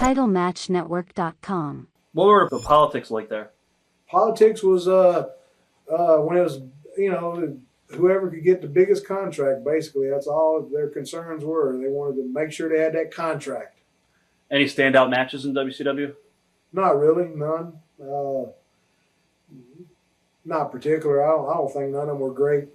TitleMatchNetwork.com. What were the politics like there? Politics was when it was, whoever could get the biggest contract, basically. That's all their concerns were. They wanted to make sure they had that contract. Any standout matches in WCW? Not really, none. Not particular. I don't think none of them were great.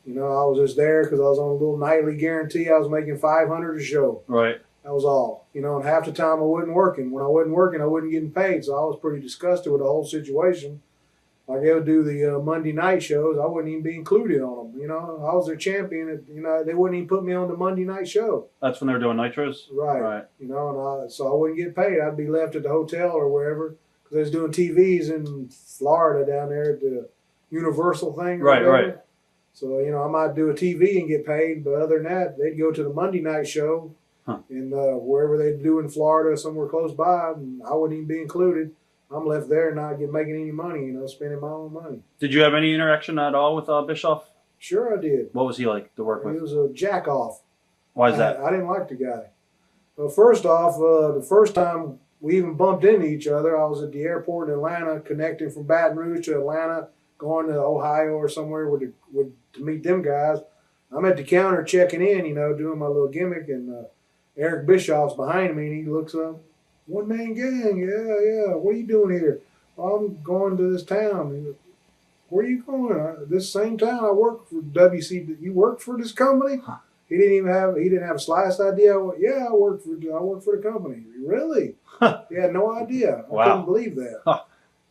I was just there because I was on a little nightly guarantee. I was making $500 a show. Right. That was all. And half the time I wasn't working. When I wasn't working, I wasn't getting paid. So I was pretty disgusted with the whole situation. Like they would do the Monday night shows, I wouldn't even be included on them. I was their champion. They wouldn't even put me on the Monday night show. That's when they were doing Nitros? Right. So I wouldn't get paid. I'd be left at the hotel or wherever because they was doing TVs in Florida down there at the Universal thing. Right. So, I might do a TV and get paid, but other than that, they'd go to the Monday night show and wherever they'd do in Florida, somewhere close by, and I wouldn't even be included. I'm left there and not making any money, spending my own money. Did you have any interaction at all with Bischoff? Sure I did. What was he like to work with? He was a jack-off. Why is that? I didn't like the guy. Well, first off, the first time we even bumped into each other, I was at the airport in Atlanta, connecting from Baton Rouge to Atlanta, going to Ohio or somewhere to meet them guys. I'm at the counter checking in, doing my little gimmick, and Eric Bischoff's behind me, and he looks up. One-man gang, yeah. What are you doing here? Oh, I'm going to this town. Where are you going? This same town. I work for WC. You work for this company? Huh. He didn't have a slightest idea. I work for the company. Really? He had no idea. I couldn't believe that. Huh.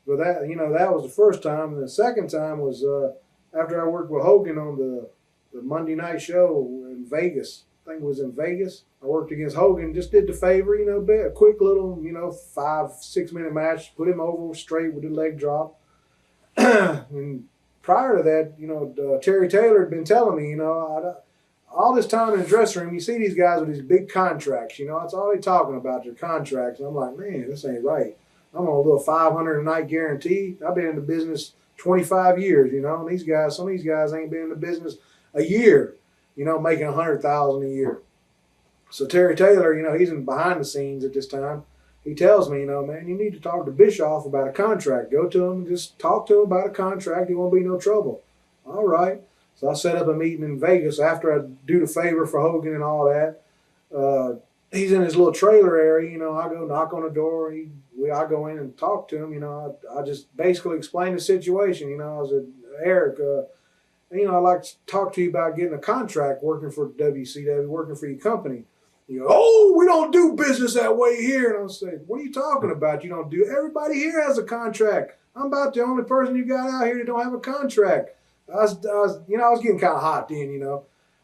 But that was the first time. And the second time was after I worked with Hogan on the Monday night show in Vegas. I think it was in Vegas. I worked against Hogan, just did the favor, a quick little, 5-6 minute match, put him over straight with the leg drop. And prior to that, Terry Taylor had been telling me, all this time in the dressing room, you see these guys with these big contracts, that's all they're talking about, their contracts. And I'm like, man, this ain't right. I'm on a little $500 a night guarantee. I've been in the business 25 years, and some of these guys ain't been in the business a year. Making $100,000 a year. So Terry Taylor, he's in behind the scenes at this time. He tells me, man, you need to talk to Bischoff about a contract. Go to him and just talk to him about a contract. He won't be no trouble. All right. So I set up a meeting in Vegas after I do the favor for Hogan and all that. He's in his little trailer area. I go knock on the door. I go in and talk to him. I just basically explain the situation. I said, Eric, I'd like to talk to you about getting a contract working for WCW, working for your company. Oh, we don't do business that way here. And I'll say, what are you talking about? You don't do, everybody here has a contract. I'm about the only person you got out here that don't have a contract. I was getting kind of hot then,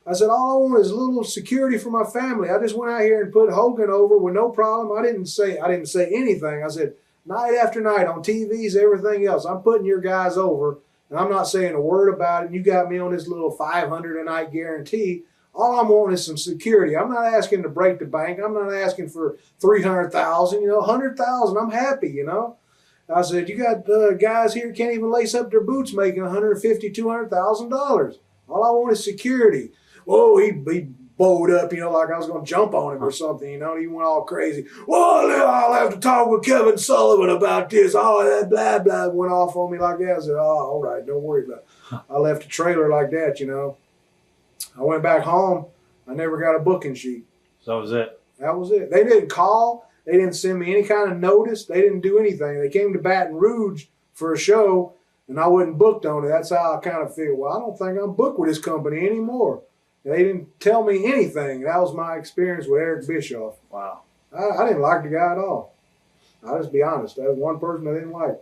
I said, all I want is a little security for my family. I just went out here and put Hogan over with no problem. I didn't say anything. I said, night after night on TVs, everything else, I'm putting your guys over. And I'm not saying a word about it. You got me on this little $500 a night guarantee. All I'm wanting is some security. I'm not asking to break the bank. I'm not asking for $300,000, $100,000. I'm happy, I said, you got guys here can't even lace up their boots making $150,000, $200,000. All I want is security. Whoa, he bowed up, like I was going to jump on him or something, He went all crazy. Well, I'll have to talk with Kevin Sullivan about this. Oh, that blah, blah went off on me like that. I said, oh, all right, don't worry about it. I left the trailer like that, I went back home. I never got a booking sheet. So that was it? That was it. They didn't call. They didn't send me any kind of notice. They didn't do anything. They came to Baton Rouge for a show, and I wasn't booked on it. That's how I kind of feel. Well, I don't think I'm booked with this company anymore. They didn't tell me anything. That was my experience with Eric Bischoff. Wow. I didn't like the guy at all. I'll just be honest. That was one person I didn't like.